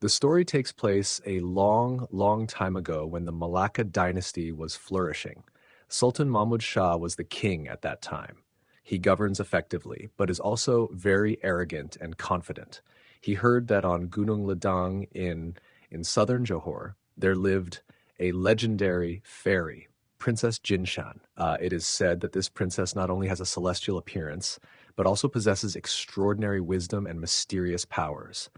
The story takes place a long, long time ago when the Malacca dynasty was flourishing. Sultan Mahmud Shah was the king at that time. He governs effectively, but is also very arrogant and confident. He heard that on Gunung Ledang in southern Johor, there lived a legendary fairy, Princess Jinshan. It is said that this princess not only has a celestial appearance, but also possesses extraordinary wisdom and mysterious powers.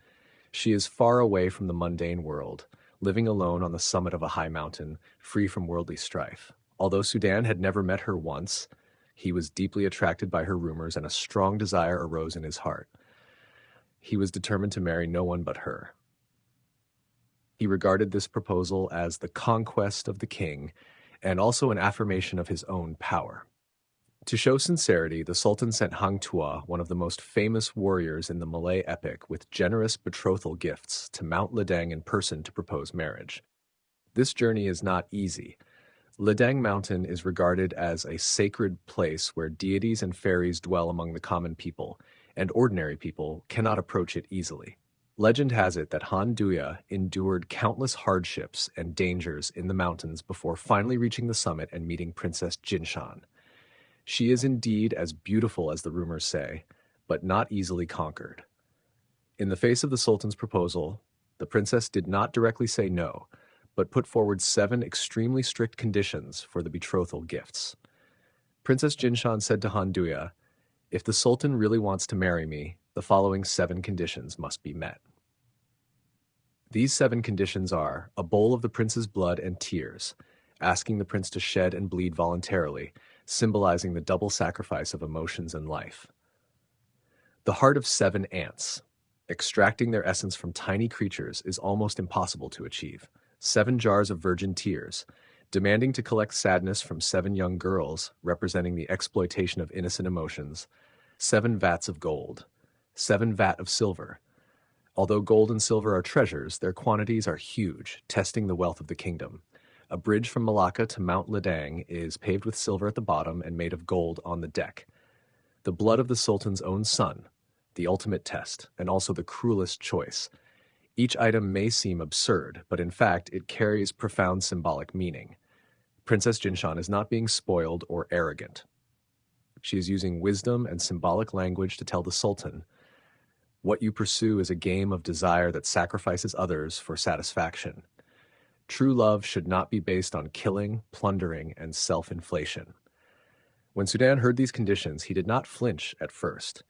She is far away from the mundane world, living alone on the summit of a high mountain, free from worldly strife. Although Sudan had never met her once, he was deeply attracted by her rumors and a strong desire arose in his heart. He was determined to marry no one but her. He regarded this proposal as the conquest of the king and also an affirmation of his own power. To show sincerity, the Sultan sent Hang Tuah, one of the most famous warriors in the Malay epic, with generous betrothal gifts to Mount Ledang in person to propose marriage. This journey is not easy. Ledang Mountain is regarded as a sacred place where deities and fairies dwell among the common people, and ordinary people cannot approach it easily. Legend has it that Han Duya endured countless hardships and dangers in the mountains before finally reaching the summit and meeting Princess Jinshan. She is indeed as beautiful as the rumors say, but not easily conquered. In the face of the Sultan's proposal, the princess did not directly say no, but put forward 7 extremely strict conditions for the betrothal gifts. Princess Jinshan said to Han Duya, "If the Sultan really wants to marry me, the following 7 conditions must be met." These 7 conditions are a bowl of the prince's blood and tears, asking the prince to shed and bleed voluntarily, symbolizing the double sacrifice of emotions and life. The heart of 7 ants. Extracting their essence from tiny creatures is almost impossible to achieve. 7 jars of virgin tears, demanding to collect sadness from 7 young girls, representing the exploitation of innocent emotions. 7 vats of gold. 7 vat of silver. Although gold and silver are treasures, their quantities are huge, testing the wealth of the kingdom. A bridge from Malacca to Mount Ledang is paved with silver at the bottom and made of gold on the deck. The blood of the Sultan's own son, the ultimate test, and also the cruelest choice. Each item may seem absurd, but in fact it carries profound symbolic meaning. Princess Jinshan is not being spoiled or arrogant. She is using wisdom and symbolic language to tell the Sultan, "What you pursue is a game of desire that sacrifices others for satisfaction. True love should not be based on killing, plundering, and self-inflation." When Sudan heard these conditions, he did not flinch at first.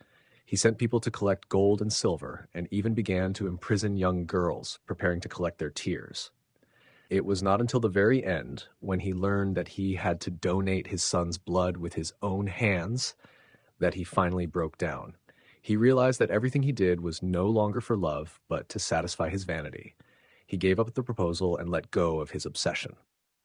He sent people to collect gold and silver, and even began to imprison young girls, preparing to collect their tears. It was not until the very end, when he learned that he had to donate his son's blood with his own hands, that he finally broke down. He realized that everything he did was no longer for love, but to satisfy his vanity. He gave up the proposal and let go of his obsession.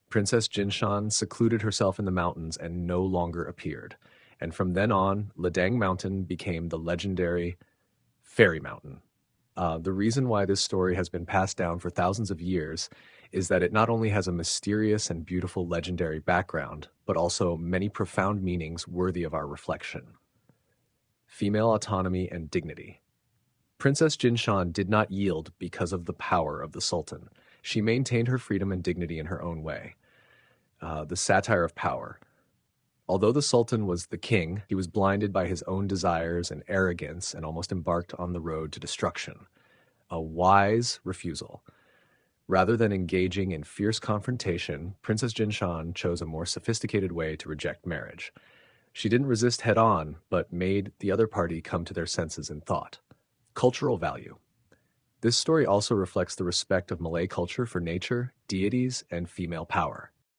Princess Jinshan secluded herself in the mountains and no longer appeared. And from then on, Ledang Mountain became the legendary Fairy Mountain. The reason why this story has been passed down for thousands of years is that it not only has a mysterious and beautiful legendary background, but also many profound meanings worthy of our reflection. Female autonomy and dignity. Princess Jinshan did not yield because of the power of the Sultan. She maintained her freedom and dignity in her own way. The satire of power. Although the Sultan was the king, he was blinded by his own desires and arrogance and almost embarked on the road to destruction. A wise refusal. Rather than engaging in fierce confrontation, Princess Jinshan chose a more sophisticated way to reject marriage. She didn't resist head-on, but made the other party come to their senses in thought. Cultural value. This story also reflects the respect of Malay culture for nature, deities, and female power.